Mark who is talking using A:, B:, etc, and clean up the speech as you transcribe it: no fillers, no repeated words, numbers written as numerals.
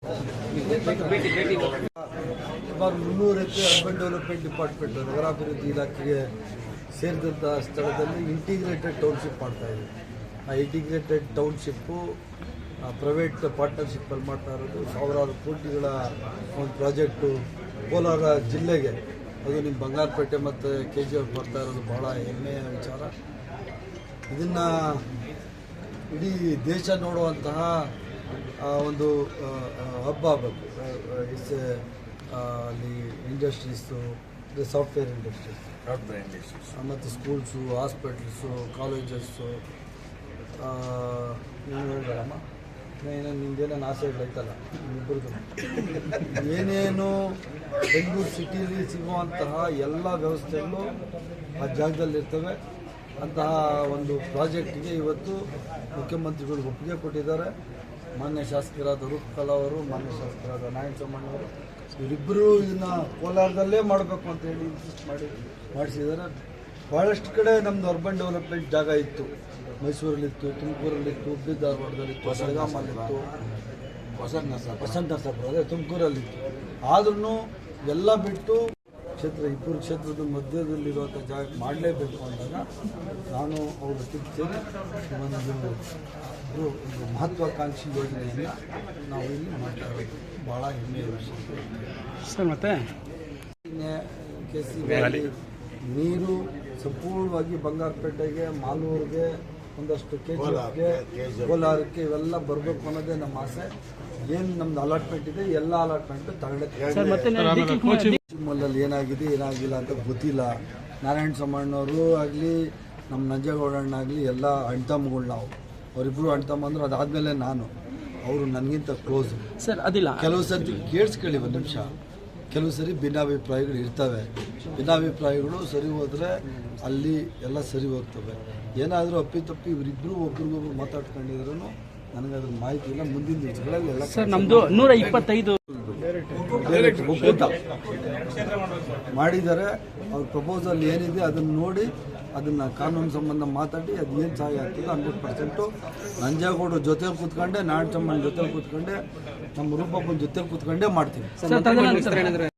A: ಸುಮಾರು 300 ಎಕರೆ urban development department ನಗರಾಭಿವೃದ್ಧಿ ಇಲಾಖೆಗೆ ಸೇರಿದಂಥ ಸ್ಥಳದಲ್ಲಿ ಇಂಟಿಗ್ರೇಟೆಡ್ ಟೌನ್ಶಿಪ್ ಮಾಡ್ತಾಯಿದೆ. ಆ ಇಂಟಿಗ್ರೇಟೆಡ್ ಟೌನ್ಶಿಪ್ಪು ಪ್ರೈವೇಟ್ ಪಾರ್ಟ್ನರ್ಶಿಪ್ಪಲ್ಲಿ ಮಾಡ್ತಾ ಇರೋದು. ಸಾವಿರಾರು ಕೋಟಿಗಳ ಒಂದು ಪ್ರಾಜೆಕ್ಟು ಕೋಲಾರ ಜಿಲ್ಲೆಗೆ, ಅದು ನಿಮ್ಮ ಬಂಗಾರಪೇಟೆ ಮತ್ತು KGF ಬರ್ತಾ ಇರೋದು ಬಹಳ ಹೆಮ್ಮೆಯ ವಿಚಾರ. ಇದನ್ನು ಇಡೀ ದೇಶ ನೋಡುವಂತಹ ಒಂದು ಹಬ್ಬ ಆಗಬೇಕು. ಅಲ್ಲಿ ಇಂಡಸ್ಟ್ರೀಸು, ಸಾಫ್ಟ್ವೇರ್ ಇಂಡಸ್ಟ್ರೀಸ್ ಮತ್ತು ಸ್ಕೂಲ್ಸು, ಹಾಸ್ಪಿಟಲ್ಸು, ಕಾಲೇಜಸ್ಸು, ಹೇಳಮ್ಮ ನಿಮ್ದೇನೇನು ಆಸೆಗಳೈತಲ್ಲ ಇಬ್ಬರದು, ಏನೇನು ಬೆಂಗಳೂರು ಸಿಟಿಲಿ ಸಿಗುವಂತಹ ಎಲ್ಲ ವ್ಯವಸ್ಥೆಗಳು ಆ ಜಾಗದಲ್ಲಿರ್ತವೆ. ಅಂತಹ ಒಂದು ಪ್ರಾಜೆಕ್ಟಿಗೆ ಇವತ್ತು ಮುಖ್ಯಮಂತ್ರಿಗಳು ಒಪ್ಪಿಗೆ ಕೊಟ್ಟಿದ್ದಾರೆ. ಮಾನ್ಯ ಶಾಸಕರಾದ ರೂಪಕಲಾ ಅವರು, ಮಾನ್ಯ ಶಾಸಕರಾದ ನಾರಾಯಣಸ್ವಾಮಿ ಇವರಿಬ್ಬರು ಇದನ್ನು ಕೋಲಾರದಲ್ಲೇ ಮಾಡಬೇಕು ಅಂತೇಳಿ ಇನ್ಸಿಸ್ಟ್ ಮಾಡಿಸಿದ್ದಾರೆ. ಭಾಳಷ್ಟು ಕಡೆ ನಮ್ಮದು ಅರ್ಬನ್ ಡೆವಲಪ್ಮೆಂಟ್ ಜಾಗ ಇತ್ತು. ಮೈಸೂರಲ್ಲಿತ್ತು, ತುಮಕೂರಲ್ಲಿತ್ತು, ಹುಬ್ಬಳ್ಳಿ ಧಾರವಾಡದಲ್ಲಿತ್ತು, ಬೆಳಗಾಮಲ್ಲಿತ್ತು, ವಸಂತ ನರಸಾಪುರ ಅದೇ ತುಮಕೂರಲ್ಲಿತ್ತು. ಆದ್ರೂ ಎಲ್ಲ ಬಿಟ್ಟು ಇಬ್ಬರು ಕ್ಷೇತ್ರದ ಮಧ್ಯದಲ್ಲಿರುವಂಥ ಜಾಗ ಮಾಡಲೇಬೇಕು ಅಂದಾಗ ನಾನು ಅವ್ರ ಸೇರಿ ಒಂದು ಮಹತ್ವಾಕಾಂಕ್ಷಿ ಯೋಜನೆಯನ್ನು ನಾವು ಇಲ್ಲಿ ಮಾಡ್ತಾ ಇರೋದು ಭಾಳ ಹೆಮ್ಮೆಯ ವಿಷಯ
B: ಸರ್. ಮತ್ತು
A: KC ವ್ಯಾಲಿ ನೀರು ಸಂಪೂರ್ಣವಾಗಿ ಬಂಗಾರಪೇಟೆಗೆ, ಮಾಲೂರಿಗೆ, ಒಂದಷ್ಟು KGFಗೆ, ಕೋಲಾರಕ್ಕೆ ಇವೆಲ್ಲ ಬರಬೇಕು ಅನ್ನೋದೇ ನಮ್ಮ ಆಸೆ. ಏನು ನಮ್ದು ಅಲಾಟ್ಮೆಂಟ್ ಇದೆ ಎಲ್ಲ ಅಲಾಟ್ಮೆಂಟು ತಗೊಳ್ಳೋಕ್ಕೆ ಶಿವಮೊಗ್ಗದಲ್ಲಿ ಏನಾಗಿಲ್ಲ ಅಂತ ಗೊತ್ತಿಲ್ಲ. ನಾರಾಯಣಸ್ವಾಮಣ್ಣವರು ಆಗಲಿ, ನಮ್ಮ ನಂಜೇಗೌಡಣ್ಣ ಆಗಲಿ ಎಲ್ಲ ಅಣ್ತಮ್ಮಗಳು. ನಾವು ಅವರಿಬ್ಬರು ಅಣ್ತಮ್ಮ ಅಂದ್ರೆ ಅದಾದಮೇಲೆ ನಾನು, ಅವರು ನನಗಿಂತ ಕ್ಲೋಸ್
B: ಸರ್. ಅದಿಲ್ಲ,
A: ಕೆಲವು ಸರ್ತಿ ಕೇಳಿಸ್ಕೊಳ್ಳಿ ಒಂದು ನಿಮಿಷ. ಕೆಲವು ಸರಿ ಭಿನ್ನಾಭಿಪ್ರಾಯಗಳು ಇರ್ತವೆ. ಭಿನ್ನಾಭಿಪ್ರಾಯಗಳು ಸರಿ ಹೋದರೆ ಅಲ್ಲಿ ಎಲ್ಲ ಸರಿ ಹೋಗ್ತವೆ. ಏನಾದರೂ ಅಪ್ಪಿತಪ್ಪಿ ಇವರಿಬ್ಬರು ಒಬ್ರಿಗೊಬ್ರು ಮಾತಾಡ್ಕೊಂಡಿದ್ರು ನನಗದ್ರ ಮಾಹಿತಿ ಇಲ್ಲ. ಮುಂದಿನ ದಿವಸಗಳಲ್ಲಿ ಎಲ್ಲ
B: ಸರ್ ನಮ್ಮದು 125
A: ಒಕ್ಕೂಟ ಮಾಡಿದ್ದಾರೆ. ಅವ್ರ ಪ್ರಪೋಸಲ್ ಏನಿದೆ ಅದನ್ನು ನೋಡಿ ಅದನ್ನು ಕಾನೂನು ಸಂಬಂಧ ಮಾತಾಡಿ ಅದು ಏನು ಸಹಾಯ ಆಗ್ತದೆ 100% ನಂಜೇಗೌಡರ ಜೊತೆ ಕೂತ್ಕೊಂಡೆ, ನಾರಾಯಣಸ್ವಾಮಿ ಜೊತೆ ಕೂತ್ಕೊಂಡೆ, ನಮ್ಮ ರೂಪಪ್ಪನ ಜೊತೆ ಕೂತ್ಕೊಂಡೇ ಮಾಡ್ತೀವಿ.